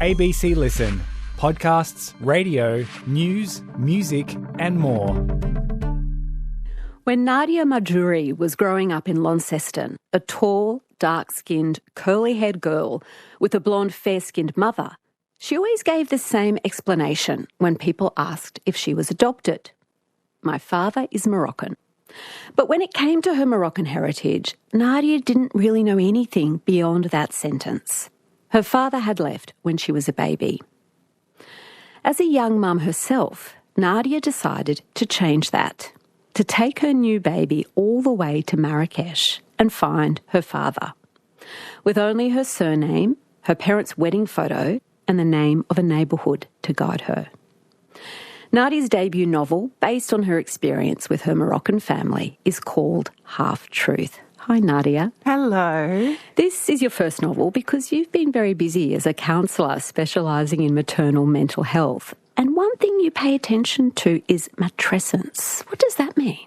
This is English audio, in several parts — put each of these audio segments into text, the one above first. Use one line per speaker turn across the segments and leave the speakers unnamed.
ABC Listen. Podcasts, radio, news, music and more.
When Nadia Mahjouri was growing up in Launceston, a tall, dark-skinned, curly-haired girl with a blonde, fair-skinned mother, she always gave the same explanation when people asked if she was adopted. My father is Moroccan. But when it came to her Moroccan heritage, Nadia didn't really know anything beyond that sentence. Her father had left when she was a baby. As a young mum herself, Nadia decided to change that, to take her new baby all the way to Marrakech and find her father. With only her surname, her parents' wedding photo, and the name of a neighbourhood to guide her. Nadia's debut novel, based on her experience with her Moroccan family, is called Half-Truth. Hi, Nadia.
Hello.
This is your first novel because you've been very busy as a counsellor specialising in maternal mental health. And one thing you pay attention to is matrescence. What does that mean?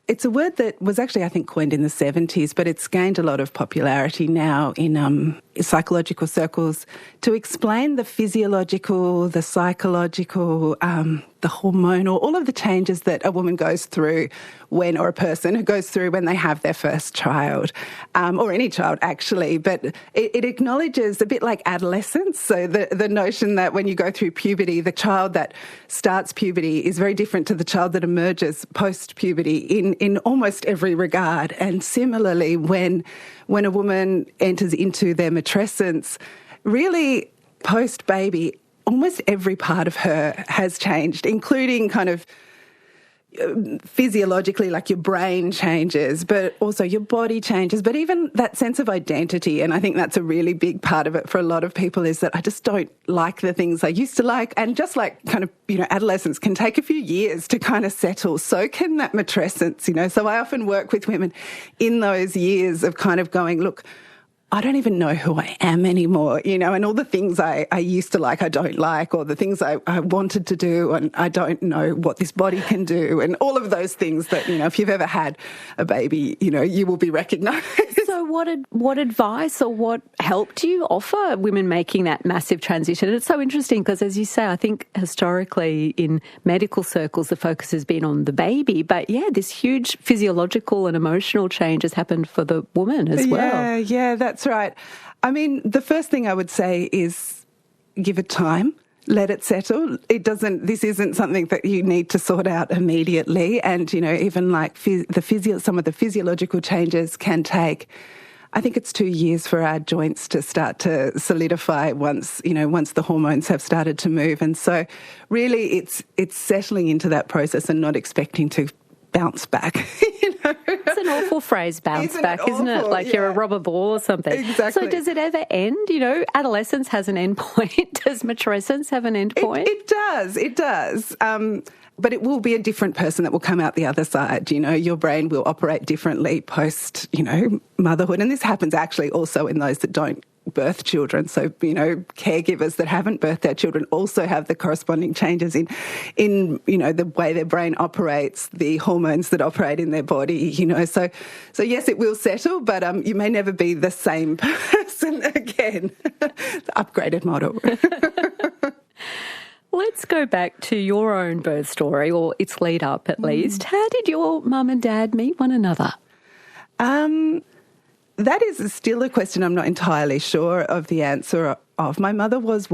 It's a word that was actually, I think, coined in the 70s, but it's gained a lot of popularity now in psychological circles to explain the physiological, the psychological, the hormonal, all of the changes that a woman goes through or a person goes through when they have their first child, or any child actually. But it acknowledges a bit like adolescence. So the notion that when you go through puberty, the child that starts puberty is very different to the child that emerges post-puberty in almost every regard. And similarly, when a woman enters into their matrescence, really post-baby, almost every part of her has changed, including kind of physiologically, like your brain changes, but also your body changes, but even that sense of identity. And I think that's a really big part of it for a lot of people, is that I just don't like the things I used to like. And just like kind of, adolescence can take a few years to kind of settle. So can that matrescence, So I often work with women in those years of kind of going, look, I don't even know who I am anymore, and all the things I used to like, I don't like, or the things I wanted to do, and I don't know what this body can do, and all of those things that, if you've ever had a baby, you will be recognised.
So what advice or what help do you offer women making that massive transition? And it's so interesting because, as you say, I think historically in medical circles the focus has been on the baby, but this huge physiological and emotional change has happened for the woman as well.
Yeah, that's right. I mean, the first thing I would say is give it time. Let it settle. This isn't something that you need to sort out immediately. And, even like some of the physiological changes can take, I think it's 2 years for our joints to start to solidify once the hormones have started to move. And so really it's settling into that process and not expecting to bounce back.
It's an awful phrase, bounce back, isn't it? Like you're a rubber ball or something.
Exactly.
So does it ever end? Adolescence has an end point. Does matrescence have an end point?
It does. But it will be a different person that will come out the other side. Your brain will operate differently post, motherhood. And this happens actually also in those that don't birth children. So, caregivers that haven't birthed their children also have the corresponding changes in the way their brain operates, the hormones that operate in their body, So yes, it will settle, but you may never be the same person again. The upgraded model.
Let's go back to your own birth story, or its lead up at least. How did your mum and dad meet one another?
That is still a question I'm not entirely sure of the answer of. My mother is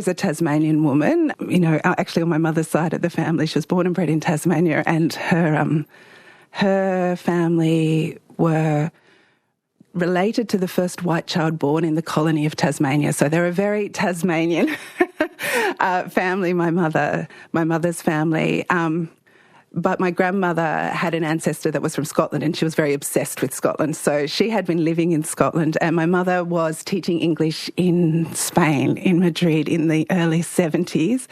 a Tasmanian woman, actually on my mother's side of the family. She was born and bred in Tasmania, and her family were related to the first white child born in the colony of Tasmania. So they're a very Tasmanian family, my mother's family. But my grandmother had an ancestor that was from Scotland, and she was very obsessed with Scotland. So she had been living in Scotland, and my mother was teaching English in Spain, in Madrid, in the early 70s.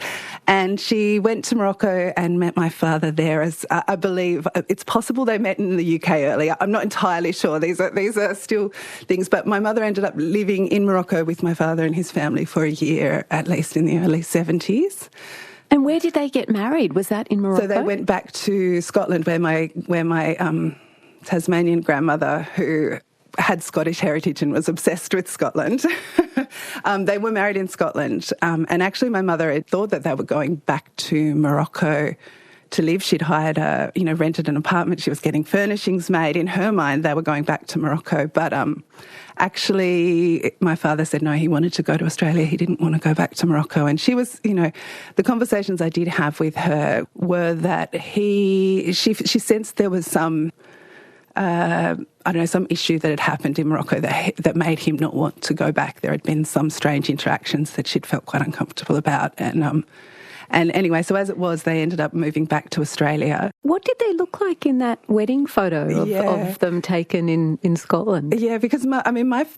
And she went to Morocco and met my father there, as I believe it's possible they met in the UK earlier. I'm not entirely sure. These are still things. But my mother ended up living in Morocco with my father and his family for a year, at least in the early 70s.
And where did they get married? Was that in Morocco?
So they went back to Scotland, where my Tasmanian grandmother, who had Scottish heritage and was obsessed with Scotland. They were married in Scotland. And actually my mother had thought that they were going back to Morocco to live. She'd hired rented an apartment. She was getting furnishings made. In her mind, they were going back to Morocco. But actually, my father said no, he wanted to go to Australia. He didn't want to go back to Morocco. And she was, the conversations I did have with her were that she sensed there was some, some issue that had happened in Morocco that made him not want to go back. There had been some strange interactions that she'd felt quite uncomfortable about. And anyway, so as it was, they ended up moving back to Australia.
What did they look like in that wedding photo of them taken in Scotland? Yeah,
because my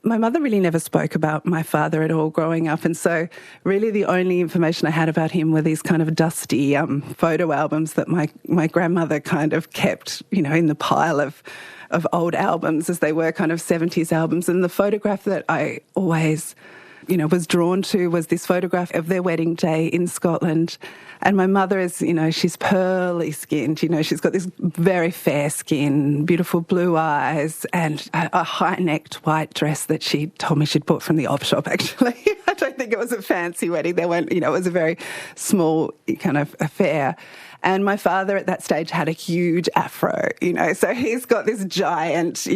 mother really never spoke about my father at all growing up. And so really the only information I had about him were these kind of dusty photo albums that my grandmother kind of kept, in the pile of old albums, as they were kind of 70s albums. And the photograph that I always was drawn to was this photograph of their wedding day in Scotland. And my mother is, she's pearly skinned, she's got this very fair skin, beautiful blue eyes, and a high-necked white dress that she told me she'd bought from the op shop, actually. I don't think it was a fancy wedding. They weren't, it was a very small kind of affair. And my father at that stage had a huge afro, so he's got this giant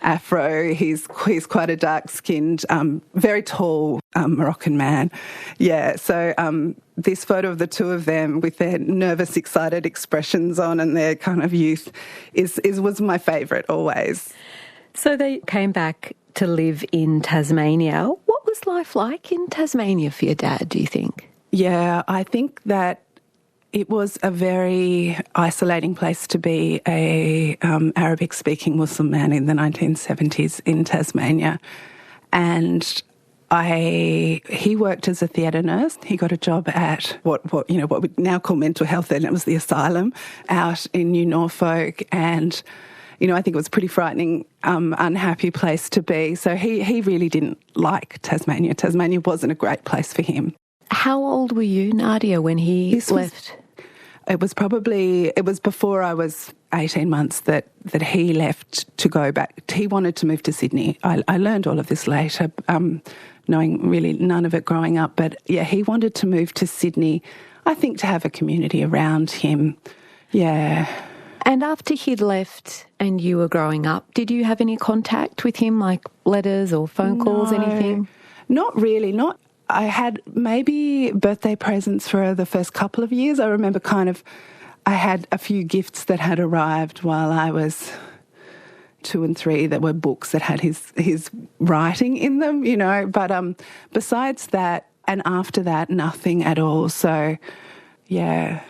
afro. He's quite a dark-skinned, very tall Moroccan man. Yeah, so this photo of the two of them with their nervous, excited expressions on and their kind of youth was my favourite always.
So they came back to live in Tasmania. What was life like in Tasmania for your dad, do you think?
Yeah, I think that it was a very isolating place to be a Arabic-speaking Muslim man in the 1970s in Tasmania. And he worked as a theatre nurse. He got a job at what we now call mental health, and it was the asylum out in New Norfolk. And, I think it was a pretty frightening, unhappy place to be. So he really didn't like Tasmania. Tasmania wasn't a great place for him.
How old were you, Nadia, when he left?
It was before I was 18 months that he left to go back. He wanted to move to Sydney. I learned all of this later, knowing really none of it growing up. But yeah, he wanted to move to Sydney, I think, to have a community around him. Yeah.
And after he'd left and you were growing up, did you have any contact with him, like letters or phone calls, anything?
Not really, I had maybe birthday presents for the first couple of years. I remember I had a few gifts that had arrived while I was 2 and 3 that were books that had his writing in them, But besides that and after that, nothing at all. So, yeah.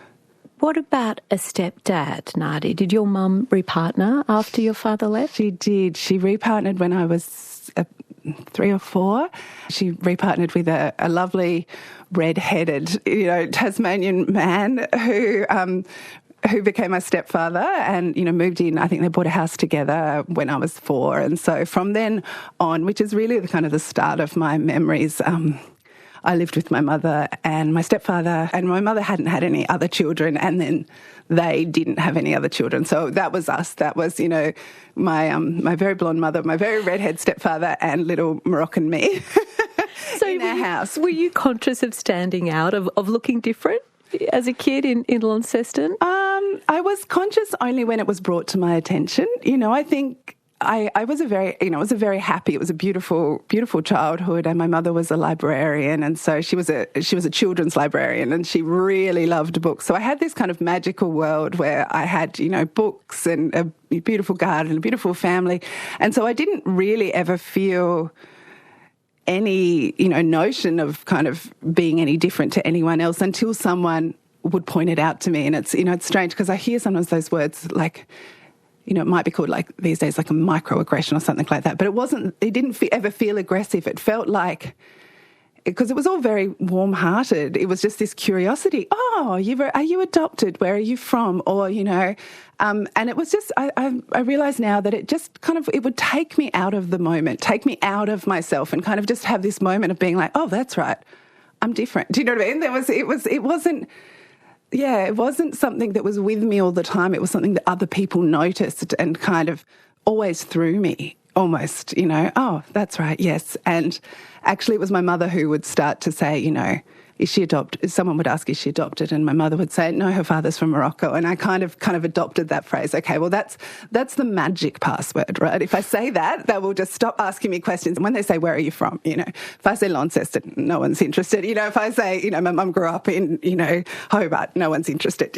What about a stepdad, Nadia? Did your mum repartner after your father left?
She did. She repartnered when I was 3 or 4. She repartnered with a lovely red-headed, Tasmanian man who became my stepfather and, moved in. I think they bought a house together when I was 4. And so from then on, which is really the start of my memories, I lived with my mother and my stepfather, and my mother hadn't had any other children, and then they didn't have any other children. So that was us. That was, my very blonde mother, my very redhead stepfather, and little Moroccan me in our house.
Were you conscious of standing out, of looking different as a kid in Launceston?
I was conscious only when it was brought to my attention. I think I was a very happy. It was a beautiful, beautiful childhood, and my mother was a librarian, and so she was a children's librarian, and she really loved books. So I had this kind of magical world where I had books and a beautiful garden, a beautiful family, and so I didn't really ever feel any notion of kind of being any different to anyone else until someone would point it out to me. And it's it's strange because I hear sometimes those words like, it might be called like these days like a microaggression or something like that. But it didn't ever feel aggressive. It felt like, because it was all very warm-hearted. It was just this curiosity. Oh, are you adopted? Where are you from? Or, and it was just, I realise now that it just it would take me out of the moment, take me out of myself and kind of just have this moment of being like, oh, that's right, I'm different. Do you know what I mean? It wasn't something that was with me all the time. It was something that other people noticed and kind of always through me, almost, oh, that's right, yes. And actually it was my mother who would start to say, is she adopted? Someone would ask, is she adopted? And my mother would say, no, her father's from Morocco. And I kind of adopted that phrase. Okay, well, that's the magic password, right? If I say that, they will just stop asking me questions. And when they say, where are you from? If I say Launceston, no one's interested. If I say, my mum grew up in, Hobart, no one's interested.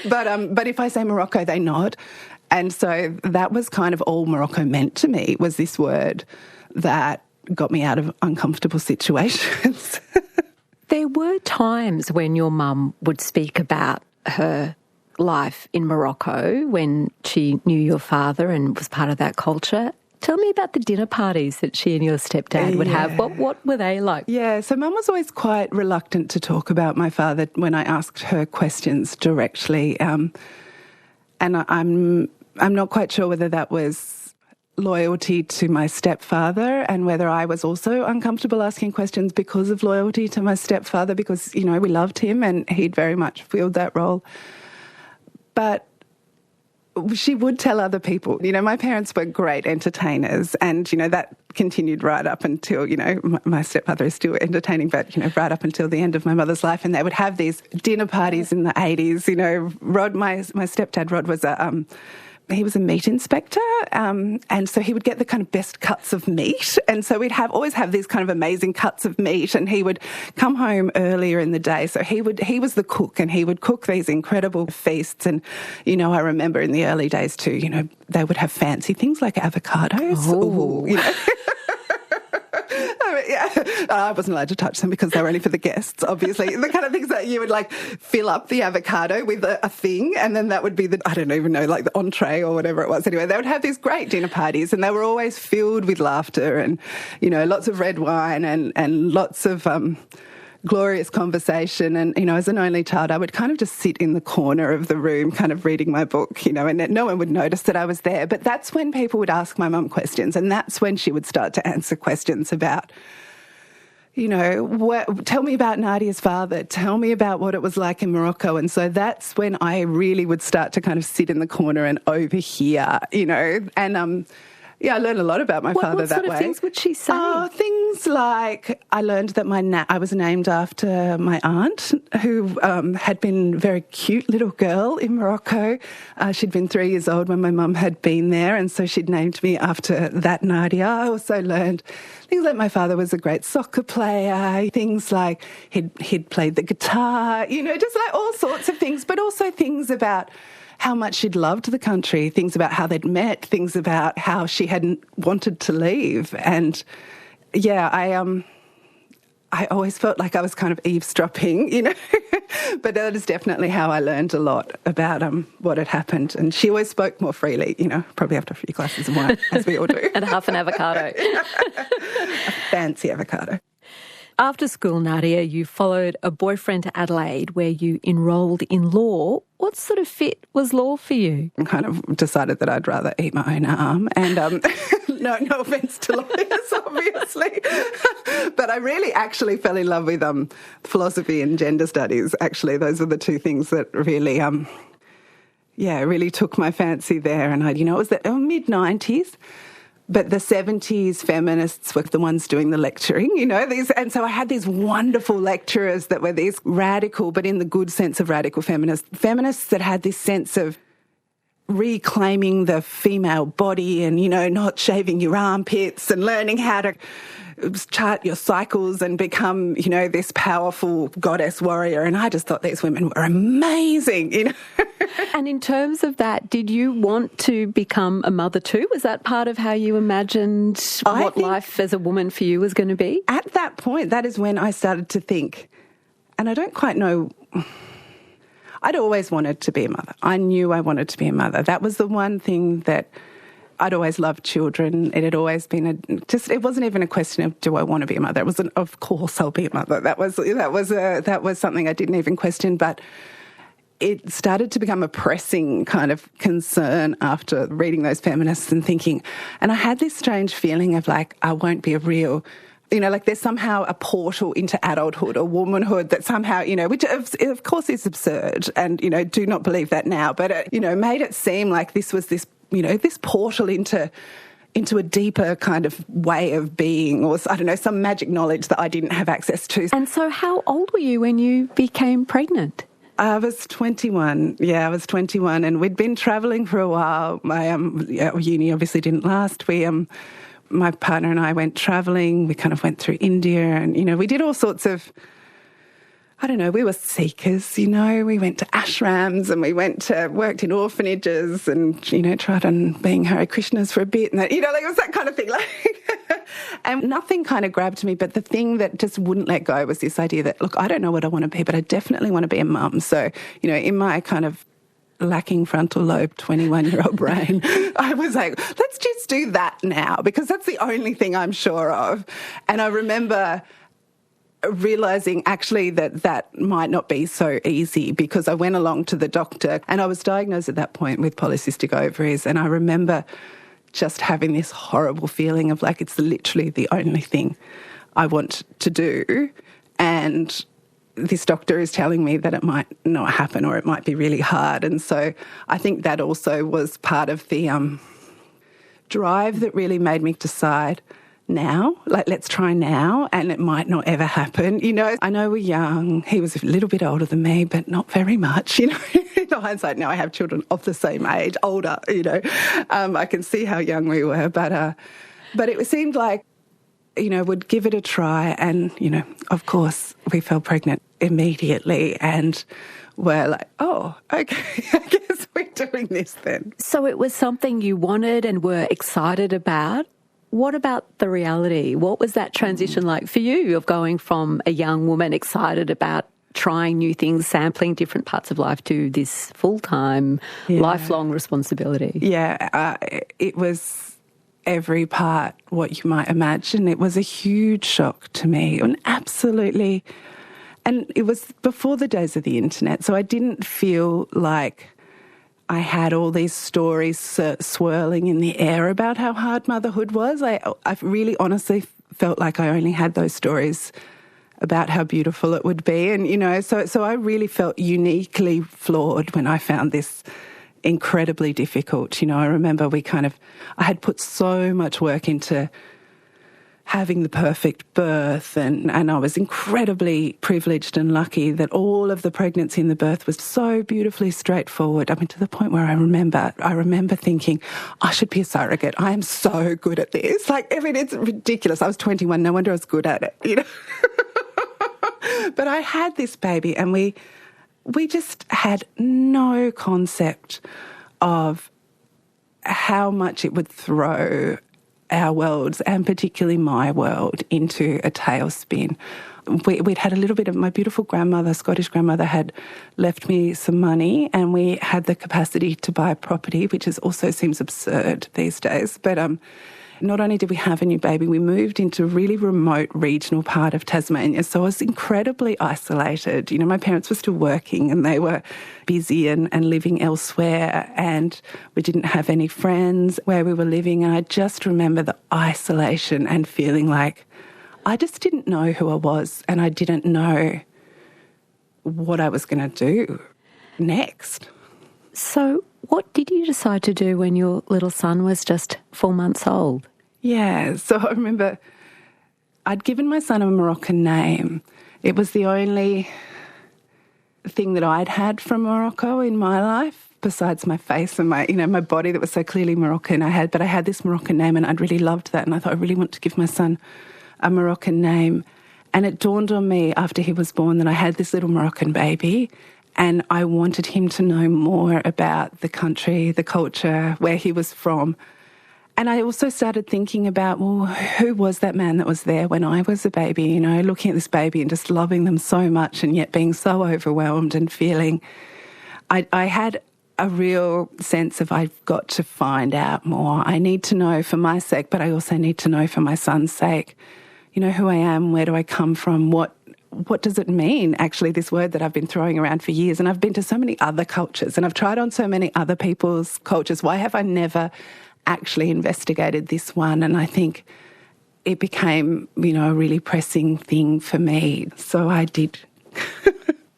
But if I say Morocco, they nod. And so that was kind of all Morocco meant to me, was this word that got me out of uncomfortable situations.
There were times when your mum would speak about her life in Morocco when she knew your father and was part of that culture. Tell me about the dinner parties that she and your stepdad would have. What were they like?
Yeah, so Mum was always quite reluctant to talk about my father when I asked her questions directly. And I'm not quite sure whether that was loyalty to my stepfather and whether I was also uncomfortable asking questions because of loyalty to my stepfather, because, we loved him and he'd very much filled that role. But she would tell other people, my parents were great entertainers and, that continued right up until, my stepfather is still entertaining, but, right up until the end of my mother's life. And they would have these dinner parties in the 80s. Rod, my stepdad, Rod, was he was a meat inspector, and so he would get the kind of best cuts of meat. And so we'd always have these kind of amazing cuts of meat, and he would come home earlier in the day. So he was the cook, and he would cook these incredible feasts. And, I remember in the early days too, they would have fancy things like avocados.
Oh.
I wasn't allowed to touch them because they were only for the guests, obviously. The kind of things that you would fill up the avocado with a thing, and then that would be I don't even know, the entree or whatever it was. Anyway, they would have these great dinner parties and they were always filled with laughter and, lots of red wine and lots of glorious conversation. And, as an only child, I would kind of just sit in the corner of the room kind of reading my book, and no one would notice that I was there. But that's when people would ask my mum questions, and that's when she would start to answer questions about, tell me about Nadia's father, tell me about what it was like in Morocco. And so that's when I really would start to kind of sit in the corner and overhear, and I learned a lot about my father that way.
What sort of things would she say?
Things like I learned that I was named after my aunt, who had been a very cute little girl in Morocco. She'd been 3 years old when my mum had been there, and so she'd named me after that Nadia. I also learned things like my father was a great soccer player, things like he'd played the guitar, just all sorts of things, but also things about how much she'd loved the country, things about how they'd met, things about how she hadn't wanted to leave. And I always felt like I was kind of eavesdropping, but that is definitely how I learned a lot about what had happened. And she always spoke more freely, probably after a few glasses of wine, as we all do.
And half an avocado.
A fancy avocado.
After school, Nadia, you followed a boyfriend to Adelaide where you enrolled in law. What sort of fit was law for you?
I kind of decided that I'd rather eat my own arm. And no offence to lawyers, obviously. But I really actually fell in love with philosophy and gender studies. Actually, those were the two things that really, really took my fancy there. And it was the mid-90s. But the 70s feminists were the ones doing the lecturing, and so I had these wonderful lecturers that were these radical, but in the good sense of radical feminists that had this sense of reclaiming the female body and, not shaving your armpits and learning how to chart your cycles and become, this powerful goddess warrior. And I just thought these women were amazing,
And in terms of that, did you want to become a mother too? Was that part of how you imagined what life as a woman for you was going to be?
At that point, that is when I started to think, and I don't quite know, I'd always wanted to be a mother. I knew I wanted to be a mother. That was the one thing that I'd always loved children. It had always been it wasn't even a question of do I want to be a mother. It was of course I'll be a mother. That was something I didn't even question, but it started to become a pressing kind of concern after reading those feminists and thinking, and I had this strange feeling of I won't be a real, there's somehow a portal into adulthood or womanhood that somehow, which of course is absurd and, do not believe that now, but it, made it seem like this was this this portal into a deeper kind of way of being, or I don't know, some magic knowledge that I didn't have access to.
And so how old were you when you became pregnant?
I was 21. Yeah, I was 21, and we'd been travelling for a while. My uni obviously didn't last. My partner and I went travelling. We kind of went through India, and we did all sorts of. I don't know, we were seekers, we went to ashrams and we worked in orphanages and, tried on being Hare Krishnas for a bit and it was that kind of thing. And nothing kind of grabbed me, but the thing that just wouldn't let go was this idea that, look, I don't know what I want to be, but I definitely want to be a mum. So, in my kind of lacking frontal lobe 21-year-old brain, I was like, let's just do that now because that's the only thing I'm sure of. And I remember realising actually that might not be so easy because I went along to the doctor and I was diagnosed at that point with polycystic ovaries, and I remember just having this horrible feeling of like it's literally the only thing I want to do, and this doctor is telling me that it might not happen or it might be really hard. And so I think that also was part of the drive that really made me decide now, let's try now, and it might not ever happen. I know we're young. He was a little bit older than me, but not very much, In hindsight, now I have children of the same age, older, I can see how young we were, but it seemed like, we'd give it a try, and, of course, we fell pregnant immediately, and we're like, oh, okay, I guess we're doing this then.
So it was something you wanted and were excited about. What about the reality? What was that transition like for you of going from a young woman excited about trying new things, sampling different parts of life to this full-time, lifelong responsibility?
Yeah, it was every part what you might imagine. It was a huge shock to me, and absolutely. And it was before the days of the internet, so I didn't feel like I had all these stories swirling in the air about how hard motherhood was. I really honestly felt like I only had those stories about how beautiful it would be. And, so I really felt uniquely flawed when I found this incredibly difficult. I remember I had put so much work into having the perfect birth, and I was incredibly privileged and lucky that all of the pregnancy and the birth was so beautifully straightforward. I mean, to the point where I remember thinking, I should be a surrogate. I am so good at this. It's ridiculous. I was 21. No wonder I was good at it, But I had this baby, and we just had no concept of how much it would throw our worlds, and particularly my world, into a tailspin. We'd had a little bit of, my beautiful grandmother, Scottish grandmother, had left me some money, and we had the capacity to buy a property, which also seems absurd these days. But not only did we have a new baby, we moved into a really remote regional part of Tasmania. So I was incredibly isolated. My parents were still working and they were busy and living elsewhere, and we didn't have any friends where we were living. And I just remember the isolation and feeling like I just didn't know who I was, and I didn't know what I was going to do next.
So what did you decide to do when your little son was just 4 months old?
Yeah, so I remember I'd given my son a Moroccan name. It was the only thing that I'd had from Morocco in my life, besides my face and my body that was so clearly Moroccan. I had this Moroccan name, and I'd really loved that, and I thought I really want to give my son a Moroccan name. And it dawned on me after he was born that I had this little Moroccan baby, and I wanted him to know more about the country, the culture, where he was from. And I also started thinking about, well, who was that man that was there when I was a baby, looking at this baby and just loving them so much, and yet being so overwhelmed and feeling I had a real sense of I've got to find out more. I need to know for my sake, but I also need to know for my son's sake, who I am, where do I come from, what does it mean, actually, this word that I've been throwing around for years. And I've been to so many other cultures, and I've tried on so many other people's cultures. Why have I never actually investigated this one? And I think it became, a really pressing thing for me. So I did.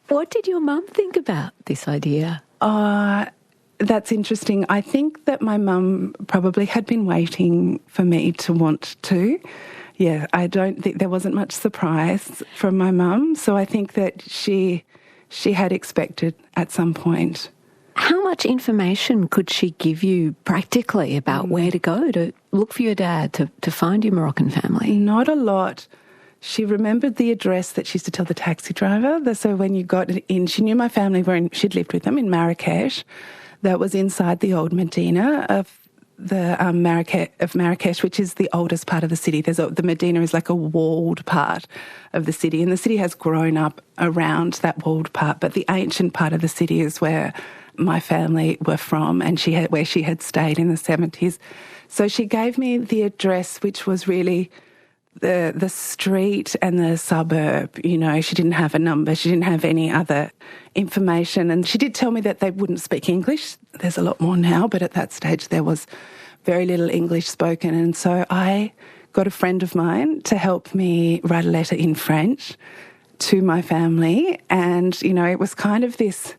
What did your mum think about this idea?
That's interesting. I think that my mum probably had been waiting for me to want to. Yeah, I don't think there wasn't much surprise from my mum. So I think that she had expected at some point.
How much information could she give you practically about where to go to look for your dad, to find your Moroccan family?
Not a lot. She remembered the address that she used to tell the taxi driver. So when you got in, she knew my family she'd lived with them in Marrakech. That was inside the old Medina of Marrakech, which is the oldest part of the city. The Medina is like a walled part of the city, and the city has grown up around that walled part, but the ancient part of the city is where my family were from, and where she had stayed in the 70s. So she gave me the address, which was really the street and the suburb. You know, she didn't have a number. She didn't have any other information. And she did tell me that they wouldn't speak English. There's a lot more now, but at that stage there was very little English spoken. And so I got a friend of mine to help me write a letter in French to my family. And, you know, it was kind of this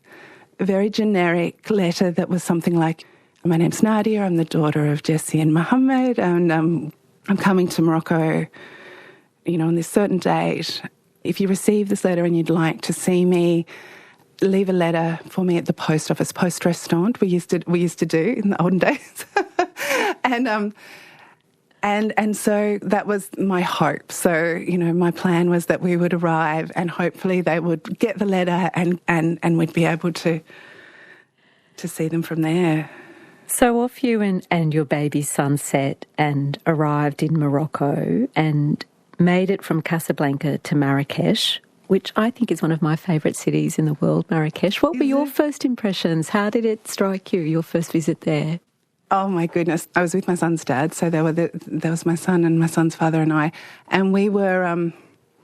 very generic letter that was something like, my name's Nadia, I'm the daughter of Jesse and Mohammed, and I'm coming to Morocco, you know, on this certain date. If you receive this letter and you'd like to see me, leave a letter for me at the post office, post restaurant we used to do in the olden days. And so that was my hope. So, you know, my plan was that we would arrive and hopefully they would get the letter and we'd be able to see them from there.
So off you and your baby son set and arrived in Morocco and made it from Casablanca to Marrakech, which I think is one of my favourite cities in the world, Marrakech. What were your first impressions? How did it strike you, your first visit there?
Oh, my goodness. I was with my son's dad, so there was my son and my son's father and I, and we were...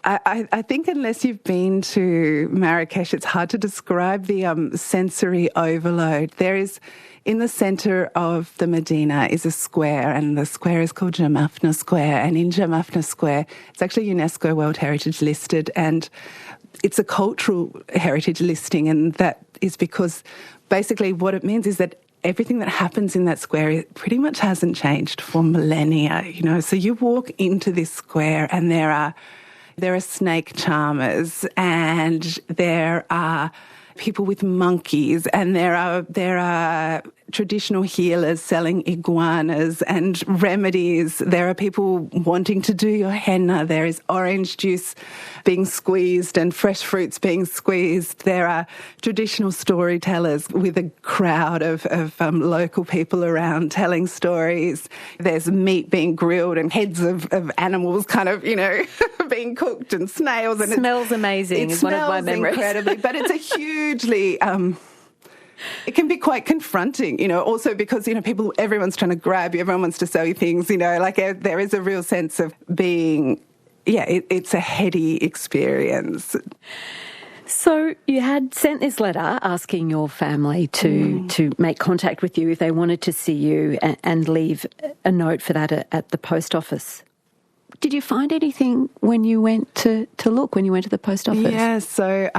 I think unless you've been to Marrakech, it's hard to describe the sensory overload. There is, in the centre of the Medina is a square, and the square is called Jamafna Square. And in Jamafna Square, it's actually UNESCO World Heritage listed, and it's a cultural heritage listing, and that is because basically what it means is that everything that happens in that square it pretty much hasn't changed for millennia, you know. So you walk into this square and there are snake charmers, and there are people with monkeys, and there are traditional healers selling iguanas and remedies. There are people wanting to do your henna. There is orange juice being squeezed and fresh fruits being squeezed. There are traditional storytellers with a crowd of local people around telling stories. There's meat being grilled and heads of animals kind of, you know, being cooked, and snails. And
smells amazing is one of my memories.
Incredibly, but it's a hugely... it can be quite confronting, you know, also because, you know, everyone's trying to grab you, everyone wants to sell you things, you know, like there is a real sense of being, it's a heady experience.
So you had sent this letter asking your family to make contact with you if they wanted to see you and leave a note for that at the post office. Did you find anything when you went to look, when you went to the post office?
Yeah, So,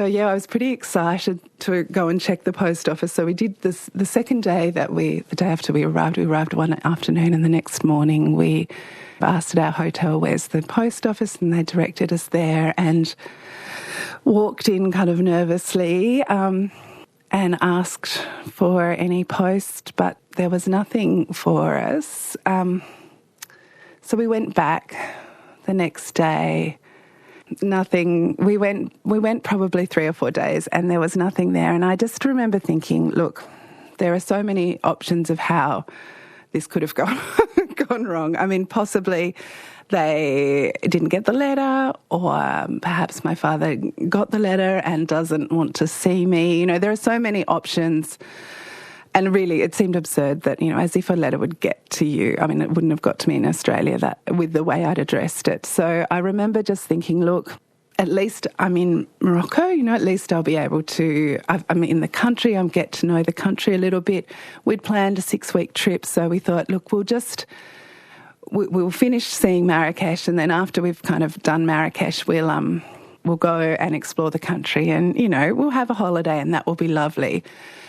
I was pretty excited to go and check the post office. So we did this the second day the day after we arrived one afternoon, and the next morning we asked at our hotel, where's the post office? And they directed us there and walked in kind of nervously and asked for any post, but there was nothing for us. So we went back the next day. Nothing. We went probably 3 or 4 days and there was nothing there. And I just remember thinking, look, there are so many options of how this could have gone wrong. I mean, possibly they didn't get the letter, or perhaps my father got the letter and doesn't want to see me. You know, there are so many options. And really, it seemed absurd that, you know, as if a letter would get to you. I mean, it wouldn't have got to me in Australia that with the way I'd addressed it. So I remember just thinking, look, at least I'm in Morocco, you know, at least I'll be able to, I'm in the country, I'll get to know the country a little bit. We'd planned a 6-week trip, so we thought, look, we'll finish seeing Marrakech, and then after we've kind of done Marrakech, we'll we'll go and explore the country and, you know, we'll have a holiday and that will be lovely.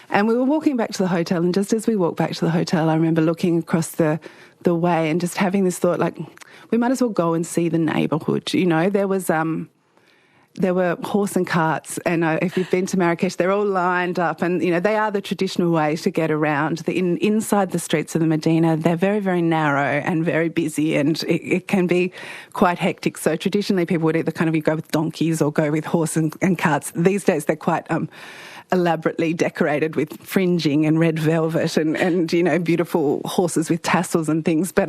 And we were walking back to the hotel, and just as we walked back to the hotel, I remember looking across the way and just having this thought, like, we might as well go and see the neighbourhood. You know, there were horse and carts, and if you've been to Marrakech, they're all lined up, and, you know, they are the traditional way to get around. Inside the streets of the Medina, they're very, very narrow and very busy, and it can be quite hectic. So traditionally people would either kind of go with donkeys or go with horse and carts. These days they're quite elaborately decorated with fringing and red velvet and you know, beautiful horses with tassels and things. But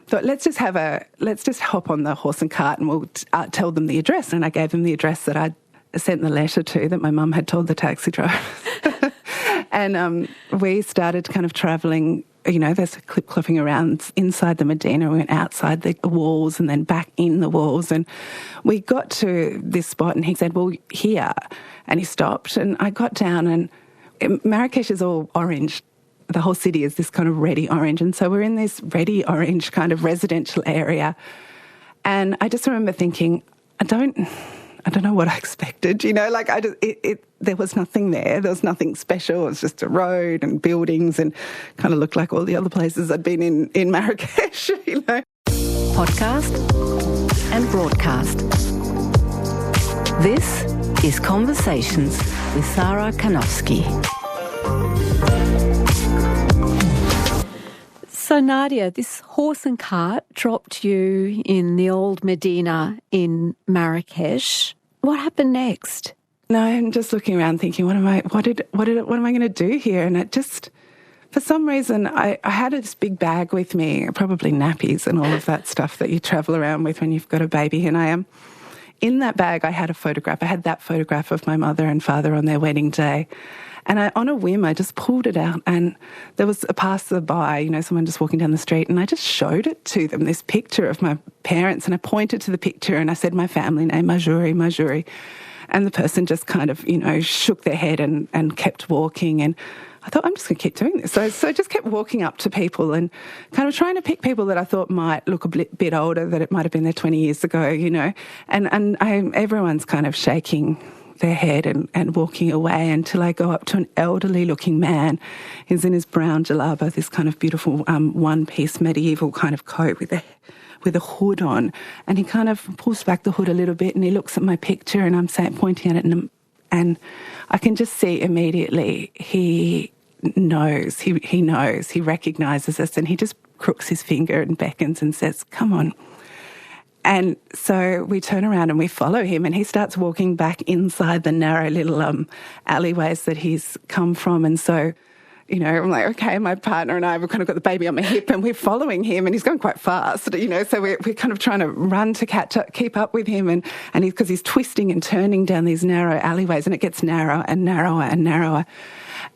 thought, let's just hop on the horse and cart and we'll tell them the address. And I gave them the address that I'd sent the letter to that my mum had told the taxi driver. And we started kind of travelling. You know, there's a clip-clopping around inside the Medina. We went outside the walls and then back in the walls. And we got to this spot and he said, well, here. And he stopped and I got down, and Marrakech is all orange. The whole city is this kind of reddy orange. And so we're in this reddy orange kind of residential area. And I just remember thinking, I don't know what I expected, you know, like there was nothing there. There was nothing special. It was just a road and buildings and kind of looked like all the other places I'd been in Marrakech, you know.
Podcast and broadcast. This is Conversations with Sarah Kanofsky. So Nadia, this horse and cart dropped you in the old Medina in Marrakech. What happened next?
No, I'm just looking around thinking, what am I going to do here? And it just, for some reason, I had this big bag with me, probably nappies and all of that stuff that you travel around with when you've got a baby. And I am in that bag. I had a photograph. I had that photograph of my mother and father on their wedding day. And on a whim, I just pulled it out, and there was a passer-by, you know, someone just walking down the street, and I just showed it to them, this picture of my parents, and I pointed to the picture and I said my family name, Mahjouri. And the person just kind of, you know, shook their head and kept walking. And I thought, I'm just going to keep doing this. So I just kept walking up to people and kind of trying to pick people that I thought might look a bit older, that it might have been there 20 years ago, you know. And everyone's kind of shaking their head and walking away until I go up to an elderly-looking man. He's in his brown jalaba, this kind of beautiful one-piece medieval kind of coat with a hood on, and he kind of pulls back the hood a little bit and he looks at my picture, and I'm pointing at it, and I can just see immediately he knows, he recognises us, and he just crooks his finger and beckons and says, come on. And so we turn around and we follow him, and he starts walking back inside the narrow little alleyways that he's come from. And so, you know, I'm like, okay, my partner and I, we've kind of got the baby on my hip and we're following him, and he's going quite fast, you know, so we're kind of trying to run to keep up with him, and because he's twisting and turning down these narrow alleyways, and it gets narrower and narrower and narrower.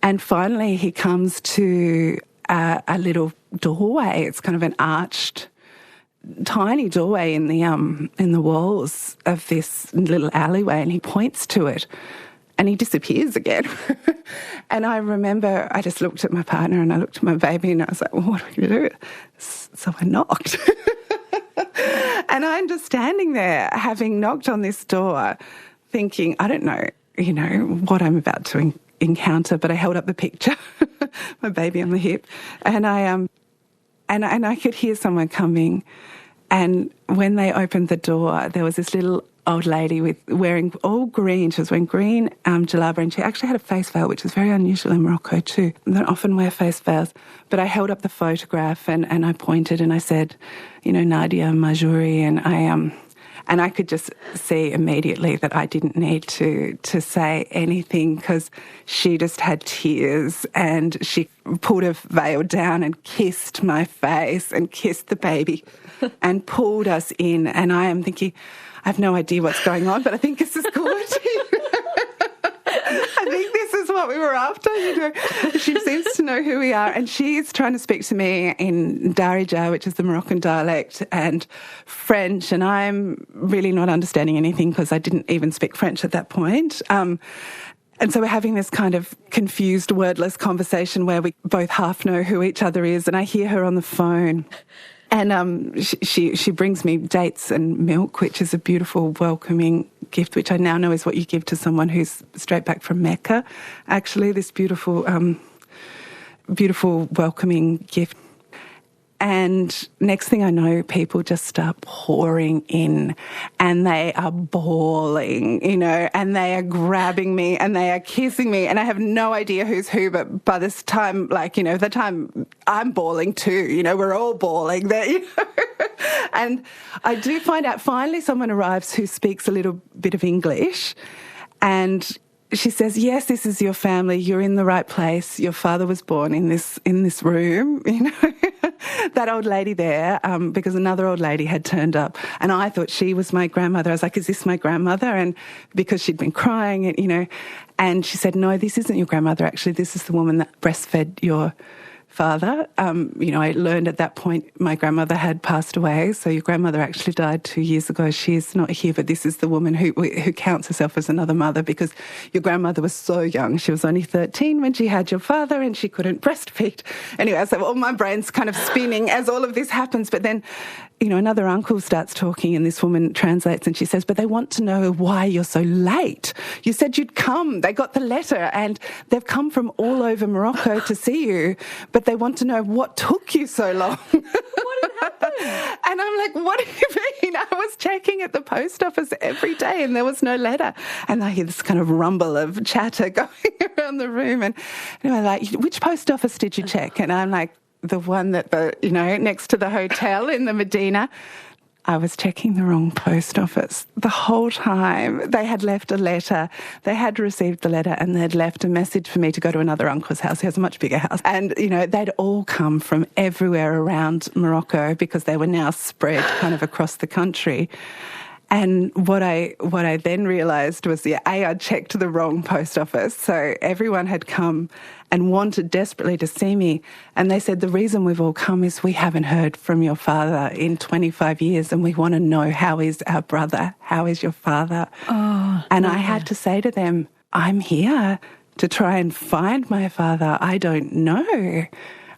And finally he comes to a little doorway. It's kind of an arched tiny doorway in the walls of this little alleyway, and he points to it and he disappears again. And I remember I just looked at my partner and I looked at my baby and I was like, well, what are we going to do? So I knocked. And I'm just standing there having knocked on this door thinking, I don't know, you know, what I'm about to encounter, but I held up the picture, my baby on the hip, and I could hear someone coming. And when they opened the door, there was this little old lady wearing all green. She was wearing green jalaba, and she actually had a face veil, which is very unusual in Morocco too. They don't often wear face veils. But I held up the photograph and I pointed and I said, you know, Nadia Mahjouri, and I could just see immediately that I didn't need to say anything, because she just had tears, and she pulled her veil down and kissed my face and kissed the baby and pulled us in. And I am thinking, I have no idea what's going on, but I think this is good. I think this is what we were after, you know. She seems to know who we are, and she's trying to speak to me in Darija, which is the Moroccan dialect, and French, and I'm really not understanding anything because I didn't even speak French at that point. And so we're having this kind of confused, wordless conversation where we both half know who each other is, and I hear her on the phone. And she brings me dates and milk, which is a beautiful, welcoming gift, which I now know is what you give to someone who's straight back from Mecca. Actually, this beautiful, beautiful, welcoming gift. And next thing I know, people just start pouring in and they are bawling, you know, and they are grabbing me and they are kissing me. And I have no idea who's who, but by this time, like, you know, the time I'm bawling too, you know, we're all bawling there, you know. And I do find out finally someone arrives who speaks a little bit of English, and she says, yes, this is your family. You're in the right place. Your father was born in this room, you know. That old lady there, because another old lady had turned up, and I thought she was my grandmother. I was like, is this my grandmother? And because she'd been crying, and, you know, and she said, no, this isn't your grandmother. Actually, this is the woman that breastfed your father. You know, I learned at that point my grandmother had passed away. So your grandmother actually died 2 years ago. She's not here, but this is the woman who counts herself as another mother, because your grandmother was so young. She was only 13 when she had your father and she couldn't breastfeed. Anyway, so all my brain's kind of spinning as all of this happens. But then, you know, another uncle starts talking and this woman translates and she says, but they want to know why you're so late. You said you'd come. They got the letter and they've come from all over Morocco to see you, but they want to know what took you so long.
What had happened?
And I'm like, what do you mean? I was checking at the post office every day and there was no letter. And I hear this kind of rumble of chatter going around the room. And anyway, like, which post office did you check? And I'm like, the one that, you know, next to the hotel in the Medina. I was checking the wrong post office the whole time. They had left a letter. They had received the letter and they'd left a message for me to go to another uncle's house. He has a much bigger house. And, you know, they'd all come from everywhere around Morocco because they were now spread kind of across the country. And what I then realised was, I'd checked the wrong post office. So everyone had come and wanted desperately to see me. And they said, the reason we've all come is we haven't heard from your father in 25 years and we want to know, how is our brother? How is your father? Oh, and I had to say to them, I'm here to try and find my father. I don't know.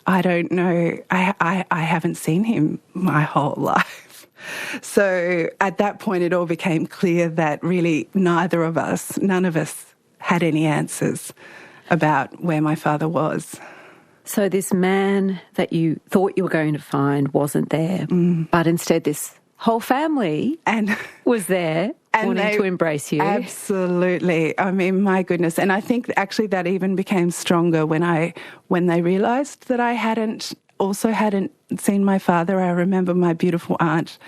I don't know. I haven't seen him my whole life. So at that point, it all became clear that really none of us had any answers about where my father was.
So this man that you thought you were going to find wasn't there, but instead this whole family was there wanting to embrace you.
Absolutely. I mean, my goodness. And I think actually that even became stronger when they realised that I hadn't seen my father. I remember my beautiful aunt,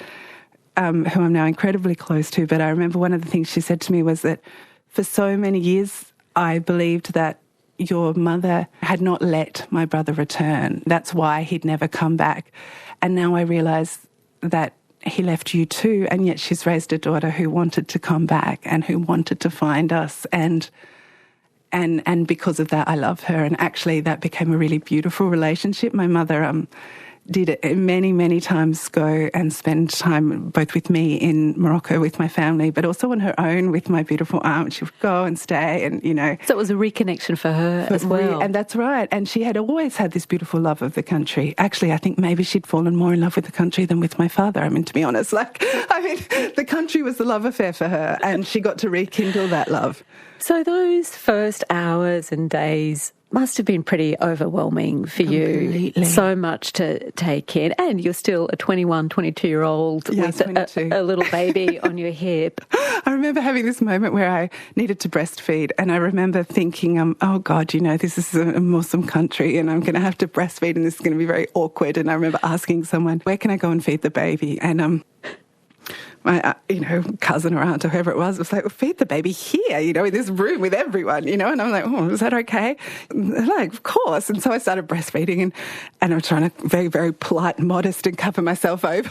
who I'm now incredibly close to, but I remember one of the things she said to me was that for so many years I believed that your mother had not let my brother return. That's why he'd never come back. And now I realise that he left you too, and yet she's raised a daughter who wanted to come back and who wanted to find us. And because of that, I love her. And actually, that became a really beautiful relationship. My mother did it many, many times go and spend time both with me in Morocco with my family, but also on her own with my beautiful aunt. She would go and stay and, you know.
So it was a reconnection for her as well.
And that's right. And she had always had this beautiful love of the country. Actually, I think maybe she'd fallen more in love with the country than with my father. I mean, to be honest, the country was the love affair for her, and she got to rekindle that love.
So those first hours and days must have been pretty overwhelming for you. So much to take in. And you're still a 21, 22-year-old with a little baby on your hip.
I remember having this moment where I needed to breastfeed, and I remember thinking, oh God, you know, this is a Muslim country and I'm going to have to breastfeed and this is going to be very awkward. And I remember asking someone, where can I go and feed the baby? And my, cousin or aunt or whoever it was like, well, feed the baby here, you know, in this room with everyone, you know. And I'm like, oh, is that okay? And they're like, of course. And so I started breastfeeding and I'm trying to very, very polite and modest and cover myself over,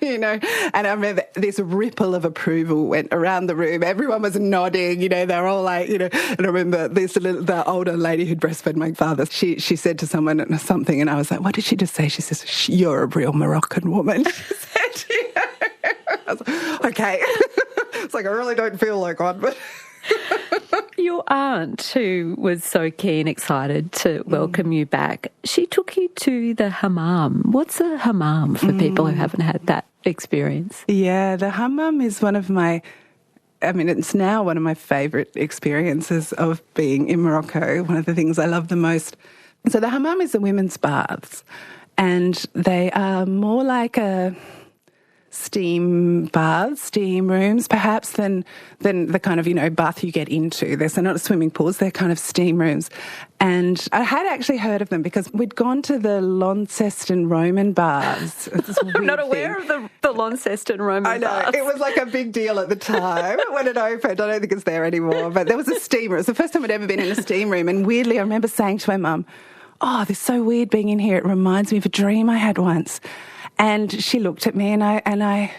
you know. And I remember this ripple of approval went around the room. Everyone was nodding, you know, they were all like, you know. And I remember the older lady who'd breastfed my father, she said to someone something, and I was like, what did she just say? She says, you're a real Moroccan woman, she said, you know. I was like, okay. It's like, I really don't feel like one, but...
Your Your aunt, who was so keen, excited to welcome you back, she took you to the hammam. What's a hammam for people who haven't had that experience?
Yeah, the hammam is it's now one of my favourite experiences of being in Morocco, one of the things I love the most. So the hammam is the women's baths, and they are more like a steam baths, steam rooms perhaps, than the kind of, bath you get into. They're not swimming pools, they're kind of steam rooms. And I had actually heard of them because we'd gone to the Launceston Roman baths.
I'm not aware of the Launceston Roman baths. I know,
it was like a big deal at the time when it opened. I don't think it's there anymore, but there was a steam room. It was the first time I'd ever been in a steam room, and weirdly I remember saying to my mum, "Oh, this is so weird being in here. It reminds me of a dream I had once." And she looked at me and I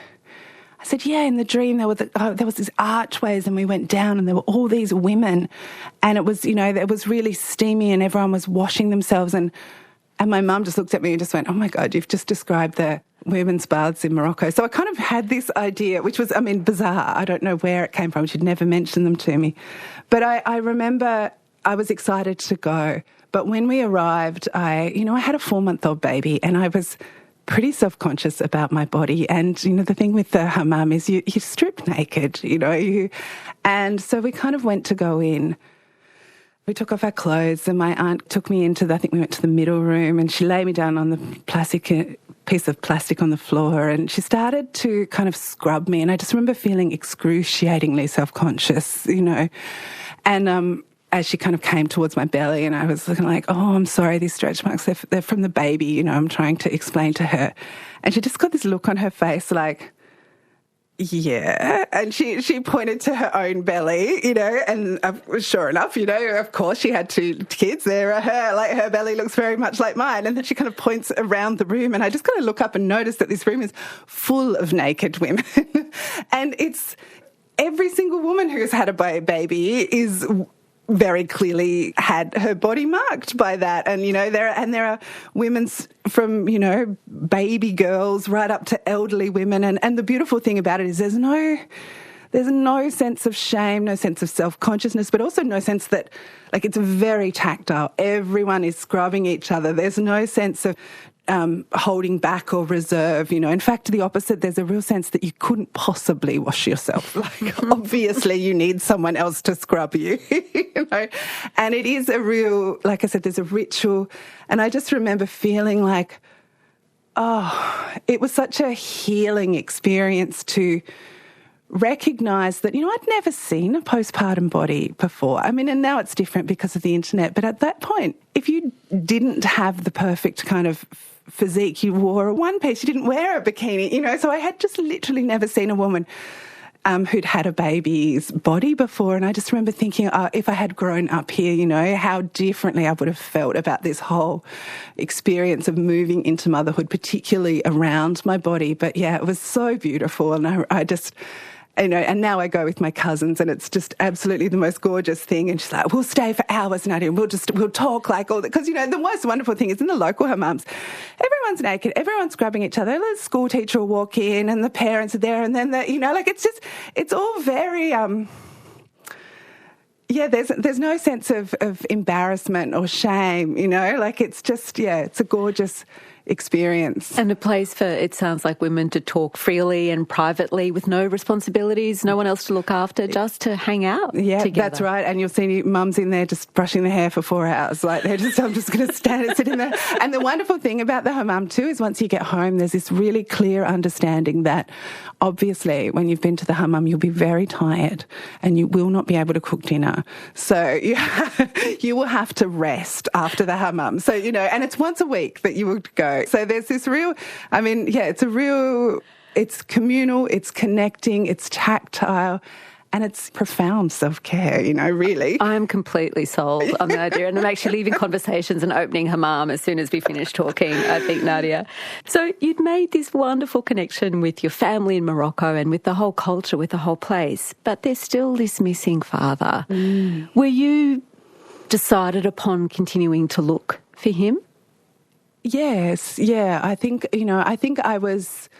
said, "Yeah, in the dream there was these archways and we went down and there were all these women, and it was, it was really steamy and everyone was washing themselves." And my mum just looked at me and just went, "Oh my God, you've just described the women's baths in Morocco." So I kind of had this idea, which was, bizarre. I don't know where it came from. She'd never mentioned them to me. But I remember I was excited to go. But when we arrived, I had a 4-month-old baby and I was pretty self-conscious about my body. And, the thing with the hammam is you strip naked, and so we kind of went to go in. We took off our clothes and my aunt took me I think we went to the middle room, and she laid me down on the piece of plastic on the floor, and she started to kind of scrub me. And I just remember feeling excruciatingly self-conscious, and, as she kind of came towards my belly, and I was looking like, "Oh, I'm sorry, these stretch marks, they're from the baby," I'm trying to explain to her. And she just got this look on her face like, "Yeah." And she pointed to her own belly, and sure enough, of course she had 2 kids there. Her belly looks very much like mine. And then she kind of points around the room, and I just kind of look up and notice that this room is full of naked women. And it's every single woman who's had a baby is very clearly had her body marked by that. And, there are women from, baby girls right up to elderly women. And the beautiful thing about it is there's no sense of shame, no sense of self-consciousness, but also no sense that, it's very tactile. Everyone is scrubbing each other. There's no sense of holding back or reserve, In fact, the opposite, there's a real sense that you couldn't possibly wash yourself. Obviously you need someone else to scrub you, And it is a real, like I said, there's a ritual. And I just remember feeling like, it was such a healing experience to recognise that, I'd never seen a postpartum body before. And now it's different because of the internet. But at that point, if you didn't have the perfect kind of physique, you wore a one-piece, you didn't wear a bikini, So I had just literally never seen a woman who'd had a baby's body before. And I just remember thinking, if I had grown up here, how differently I would have felt about this whole experience of moving into motherhood, particularly around my body. But yeah, it was so beautiful. And I just... and now I go with my cousins and it's just absolutely the most gorgeous thing. And she's like, "We'll stay for hours, Nadia, and we'll talk like all that." Because, the most wonderful thing is in the local hammams, everyone's naked, everyone's scrubbing each other. The school teacher will walk in and the parents are there, and then it's all very, there's no sense of embarrassment or shame, it's just, it's a gorgeous experience.
And a place for, it sounds like, women to talk freely and privately with no responsibilities, no one else to look after, just to hang out together.
That's right. And you'll see mums in there just brushing their hair for 4 hours. I'm just going to stand and sit in there. And the wonderful thing about the hammam too is once you get home, there's this really clear understanding that obviously when you've been to the hammam, you'll be very tired and you will not be able to cook dinner. So you will have to rest after the hammam. So, and it's once a week that you would go. So there's this real, it's communal, it's connecting, it's tactile, and it's profound self-care, really.
I'm completely sold on the idea, and I'm actually leaving conversations and opening hammam as soon as we finish talking, I think, Nadia. So you'd made this wonderful connection with your family in Morocco and with the whole culture, with the whole place, but there's still this missing father. Were you decided upon continuing to look for him?
Yes, yeah. I think I was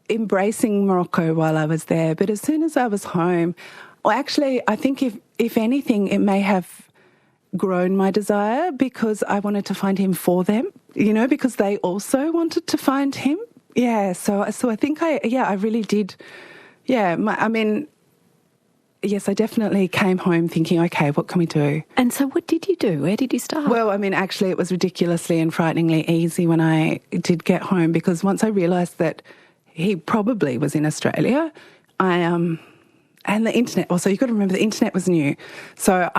embracing Morocco while I was there, but as soon as I was home, I think if anything, it may have grown my desire because I wanted to find him for them, because they also wanted to find him. Yeah, so I think I really did. Yeah, yes, I definitely came home thinking, okay, what can we do?
And so what did you do? Where did you start?
Well, actually it was ridiculously and frighteningly easy when I did get home, because once I realised that he probably was in Australia, and the internet, also you've got to remember the internet was new. So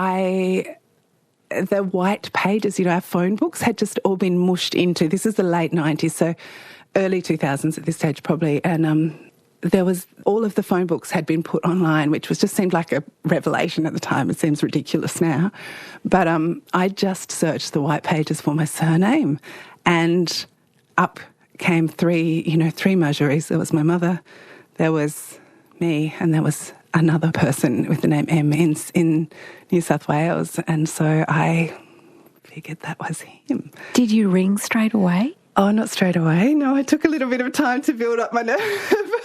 the white pages, our phone books had just all been mushed into, this is the late 90s, so early 2000s at this stage probably, and there was, all of the phone books had been put online, which just seemed like a revelation at the time. It seems ridiculous now. But I just searched the white pages for my surname, and up came three Mahjouris. There was my mother, there was me, and there was another person with the name M in New South Wales. And so I figured that was him.
Did you ring straight away?
Oh, not straight away. No, I took a little bit of time to build up my nerve.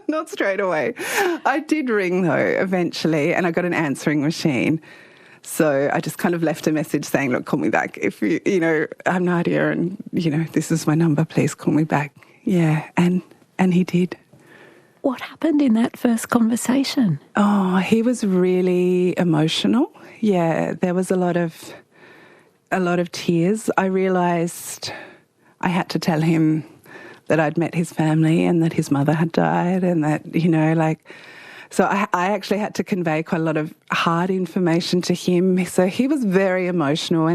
Not straight away. I did ring, though, eventually, and I got an answering machine. So I just kind of left a message saying, look, call me back. If I'm Nadia and, this is my number, please call me back. Yeah, and he did.
What happened in that first conversation?
Oh, he was really emotional. Yeah, there was a lot of tears. I realised I had to tell him that I'd met his family and that his mother had died, and that, so I actually had to convey quite a lot of hard information to him. So he was very emotional,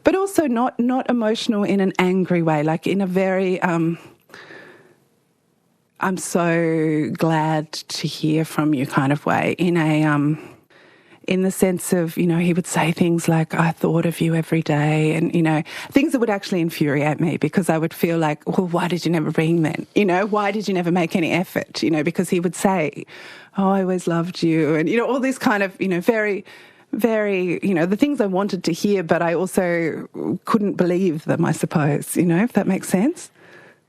but also not emotional in an angry way, like in a very, I'm so glad to hear from you kind of way, in the sense of, he would say things like, I thought of you every day, and, things that would actually infuriate me, because I would feel like, well, why did you never ring then? Why did you never make any effort? Because he would say, oh, I always loved you, and, all these kind of, very, very, the things I wanted to hear, but I also couldn't believe them, I suppose, if that makes sense.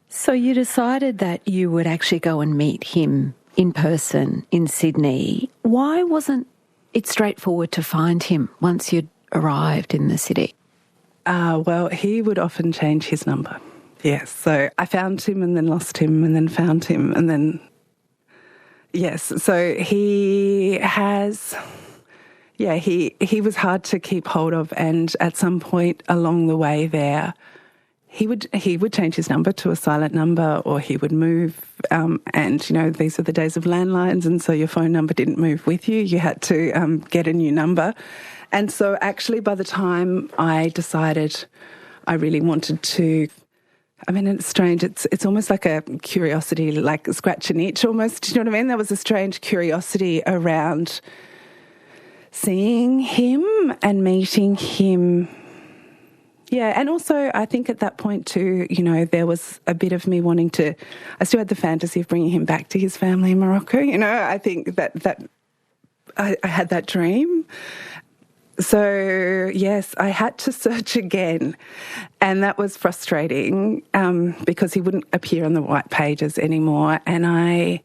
So you decided that you would actually go and meet him in person in Sydney. Why wasn't it's straightforward to find him once you'd arrived in the city?
Well, he would often change his number. Yes, so I found him and then lost him and then found him and then... Yes, so he has... Yeah, he was hard to keep hold of, and at some point along the way there, he would change his number to a silent number, or he would move, and, these are the days of landlines, and so your phone number didn't move with you. You had to get a new number. And so actually by the time I decided I really wanted to, it's strange, it's almost like a curiosity, like scratch an itch almost, do you know what I mean? There was a strange curiosity around seeing him and meeting him. Yeah, and also I think at that point too, there was a bit of me wanting to, I still had the fantasy of bringing him back to his family in Morocco, I think that I had that dream. So, yes, I had to search again, and that was frustrating because he wouldn't appear on the white pages anymore, and I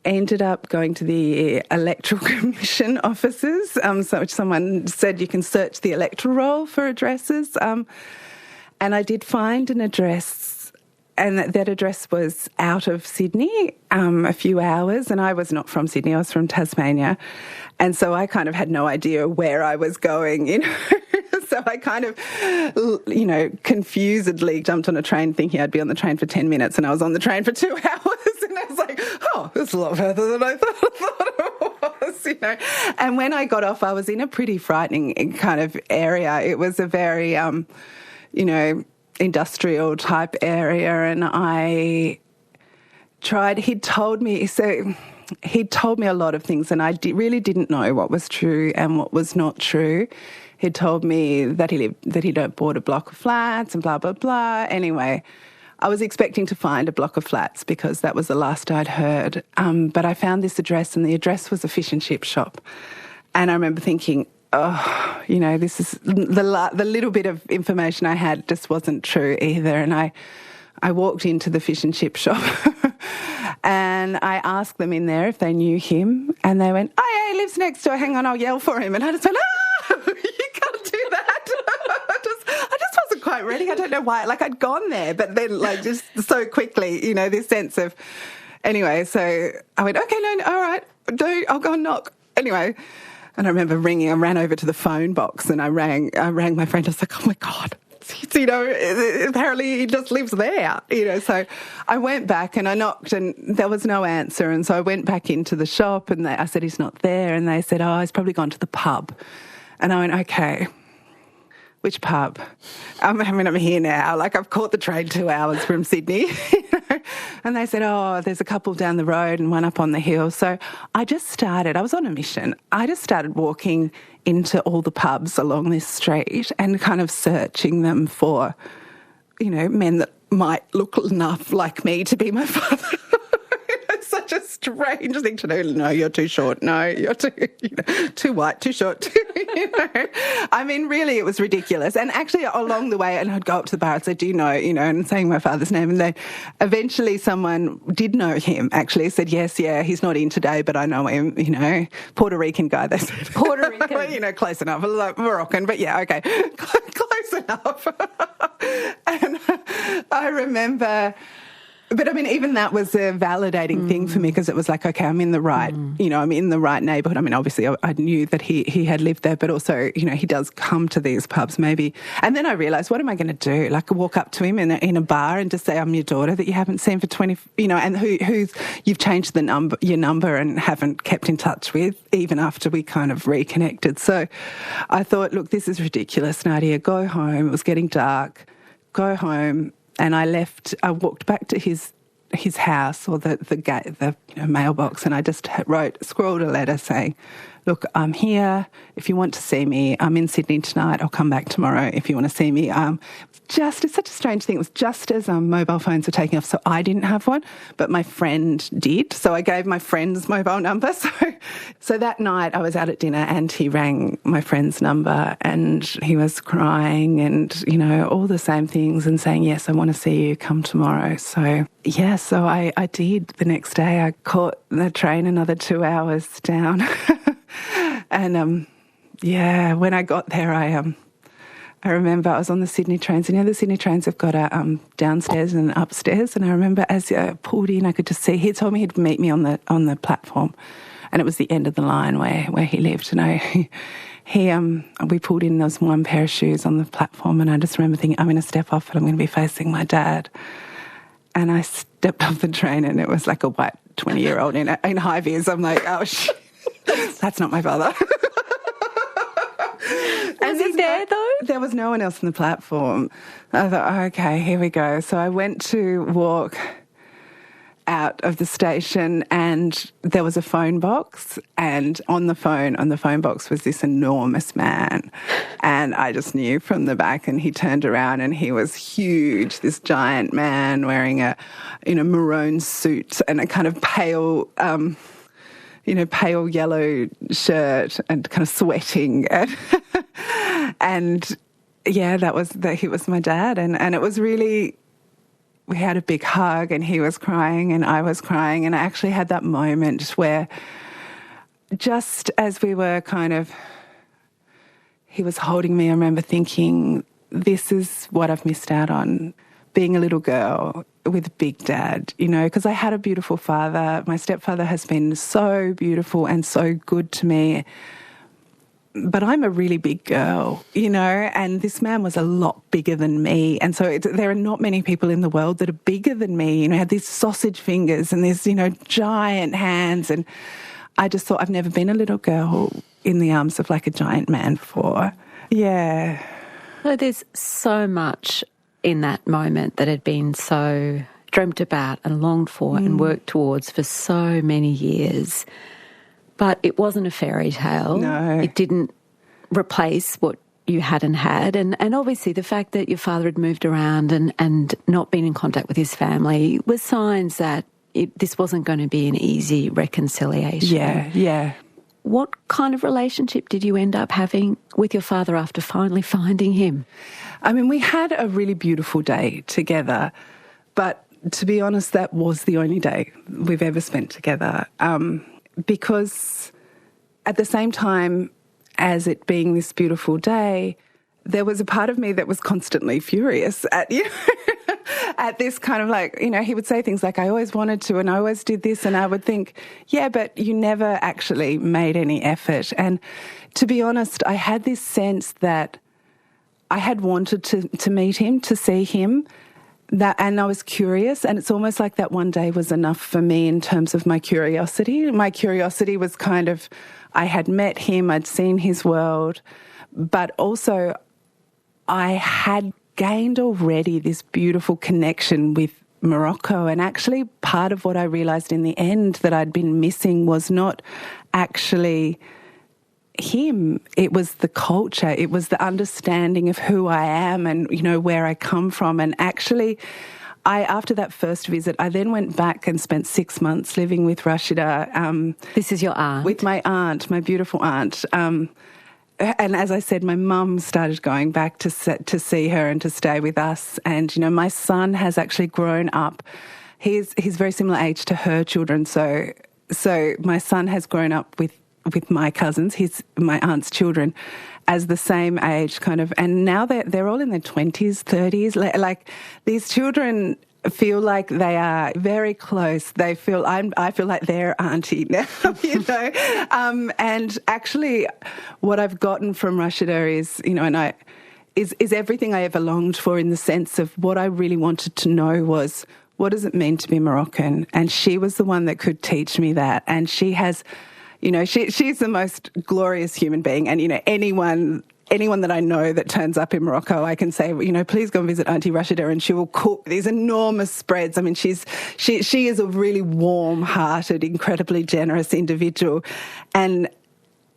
ended up going to the Electoral Commission offices, which someone said you can search the electoral roll for addresses, and I did find an address, and that address was out of Sydney, a few hours, and I was not from Sydney, I was from Tasmania, and so I kind of had no idea where I was going, So I kind of, confusedly jumped on a train thinking I'd be on the train for 10 minutes, and I was on the train for 2 hours, and I was like, oh, it's a lot further than I thought it was, And when I got off, I was in a pretty frightening kind of area. It was a very, industrial type area, and I tried, he'd told me a lot of things, and I really didn't know what was true and what was not true. He'd told me that he'd bought a block of flats and blah, blah, blah. Anyway, I was expecting to find a block of flats because that was the last I'd heard. But I found this address, and the address was a fish and chip shop. And I remember thinking, oh, this is the little bit of information I had just wasn't true either. And I walked into the fish and chip shop and I asked them in there if they knew him, and they went, oh, he lives next door. Hang on, I'll yell for him. And I just went, you can't do that. I just wasn't quite ready. I don't know why. Like, I'd gone there, but then, like, just so quickly, you know, this sense of... Anyway, so I went, okay, no, all right, I'll go and knock. Anyway, and I remember ringing. I ran over to the phone box and I rang my friend. I was like, oh, my God. You know, apparently he just lives there, you know. So I went back and I knocked and there was no answer. And so I went back into the shop and I said, he's not there. And they said, oh, he's probably gone to the pub. And I went, okay, which pub? I'm here now. Like, I've caught the train 2 hours from Sydney. You know? And they said, oh, there's a couple down the road and one up on the hill. So I was on a mission. I just started walking into all the pubs along this street and kind of searching them for, you know, men that might look enough like me to be my father. It's such a strange thing to do. No, you're too short. No, you're too white, too short. You know, I mean, really, it was ridiculous. And actually, along the way, and I'd go up to the bar and say, do you know, and saying my father's name. And then eventually someone did know him, actually said, yes, yeah, he's not in today, but I know him, you know, Puerto Rican guy, they said.
Puerto Rican.
You know, close enough. Like Moroccan, but yeah, okay, close enough. And I remember... But, I mean, even that was a validating thing for me because it was like, okay, I'm in the right, I'm in the right neighbourhood. I mean, obviously I knew that he had lived there, but also, you know, he does come to these pubs maybe. And then I realised, what am I going to do? Like, walk up to him in a bar and just say, I'm your daughter that you haven't seen for 20, you know, and who's you've changed your number and haven't kept in touch with even after we kind of reconnected. So I thought, look, this is ridiculous, Nadia. Go home. It was getting dark. Go home. And I walked back to his house or the gate, the mailbox, and I just scrawled a letter saying, look, I'm here. If you want to see me, I'm in Sydney tonight. I'll come back tomorrow if you want to see me. It's such a strange thing. It was just as mobile phones were taking off, so I didn't have one, but my friend did. So I gave my friend's mobile number. So that night I was out at dinner and he rang my friend's number and he was crying and, you know, all the same things and saying, yes, I want to see you, come tomorrow. So, yeah, so I did. The next day I caught the train another 2 hours down. And, when I got there, I remember I was on the Sydney trains. And, you know, the Sydney trains have got a downstairs and upstairs. And I remember as I pulled in, I could just see, he told me he'd meet me on the platform. And it was the end of the line where he lived. And we pulled in, there was one pair of shoes on the platform. And I just remember thinking, I'm going to step off and I'm going to be facing my dad. And I stepped off the train and it was like a white 20-year-old in high vis. I'm like, oh, shit. That's not my father.
Was he there, though?
There was no one else on the platform. I thought, okay, here we go. So I went to walk out of the station and there was a phone box, and on the phone box was this enormous man, and I just knew from the back, and he turned around and he was huge, this giant man wearing a maroon suit and a kind of pale yellow shirt and kind of sweating. And yeah, he was my dad. And it was really, we had a big hug and he was crying and I was crying. And I actually had that moment where just as we were he was holding me, I remember thinking, this is what I've missed out on, being a little girl with a big dad, you know, because I had a beautiful father. My stepfather has been so beautiful and so good to me. But I'm a really big girl, you know, and this man was a lot bigger than me. And so there are not many people in the world that are bigger than me, you know, had these sausage fingers and these, you know, giant hands. And I just thought, I've never been a little girl in the arms of like a giant man before. Yeah.
So there's so much in that moment that had been so dreamt about and longed for and worked towards for so many years. But it wasn't a fairy tale.
No.
It didn't replace what you hadn't had. And obviously the fact that your father had moved around and not been in contact with his family was signs that this wasn't going to be an easy reconciliation.
Yeah.
What kind of relationship did you end up having with your father after finally finding him?
I mean, we had a really beautiful day together, but to be honest, that was the only day we've ever spent together. Because at the same time as it being this beautiful day, there was a part of me that was constantly furious at you. At this kind of like, you know, he would say things like, I always wanted to and I always did this, and I would think, yeah, but you never actually made any effort. And to be honest, I had this sense that I had wanted to meet him, to see him, and I was curious, and it's almost like that one day was enough for me in terms of my curiosity. My curiosity was kind of, I had met him, I'd seen his world, but also I had gained already this beautiful connection with Morocco. And actually part of what I realised in the end that I'd been missing was not actually him. It was the culture. It was the understanding of who I am and, you know, where I come from. And actually, after that first visit, I then went back and spent 6 months living with Rashida.
This is your aunt?
With my aunt, my beautiful aunt. And as I said, my mum started going back to see her and to stay with us. And, you know, my son has actually grown up. He's very similar age to her children. So my son has grown up with my cousins, my aunt's children, as the same age kind of. And now they're all in their 20s, 30s. Like these children feel like they are very close. I feel like their auntie now, you know. And actually, what I've gotten from Rashida is, you know, is everything I ever longed for, in the sense of what I really wanted to know was, what does it mean to be Moroccan? And she was the one that could teach me that. And she has, you know, she's the most glorious human being. And, you know, anyone that I know that turns up in Morocco, I can say, you know, please go and visit Auntie Rashida, and she will cook these enormous spreads. I mean, she is a really warm-hearted, incredibly generous individual, and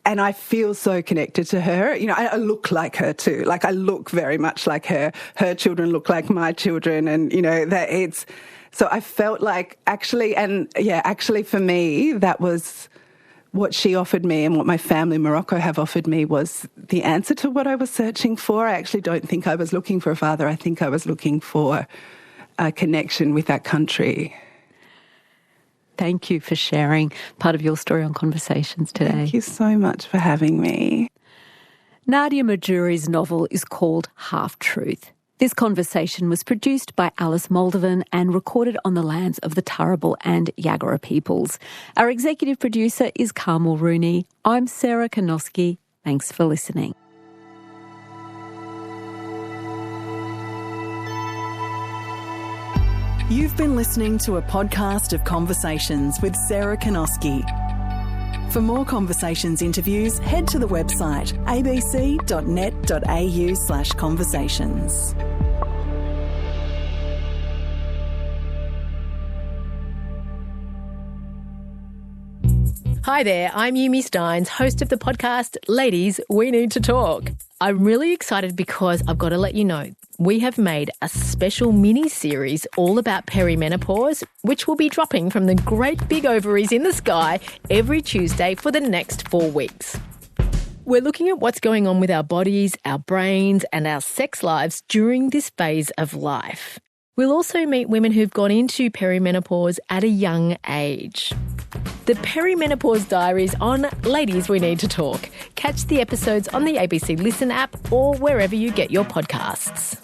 I feel so connected to her. You know, I look like her too. Like, I look very much like her. Her children look like my children, and, you know, so I felt like actually for me, that was what she offered me, and what my family in Morocco have offered me, was the answer to what I was searching for. I actually don't think I was looking for a father. I think I was looking for a connection with that country.
Thank you for sharing part of your story on Conversations today.
Thank you so much for having me.
Nadia Mahjouri's novel is called Half Truth. This conversation was produced by Alice Moldovan and recorded on the lands of the Turrbal and Yagara peoples. Our executive producer is Carmel Rooney. I'm Sarah Konoski. Thanks for listening.
You've been listening to a podcast of Conversations with Sarah Konoski. For more Conversations interviews, head to the website abc.net.au/conversations.
Hi there, I'm Yumi Steins, host of the podcast Ladies, We Need to Talk. I'm really excited because I've got to let you know, we have made a special mini-series all about perimenopause, which will be dropping from the great big ovaries in the sky every Tuesday for the next 4 weeks. We're looking at what's going on with our bodies, our brains, and our sex lives during this phase of life. We'll also meet women who've gone into perimenopause at a young age. The Perimenopause Diaries on Ladies We Need to Talk. Catch the episodes on the ABC Listen app or wherever you get your podcasts.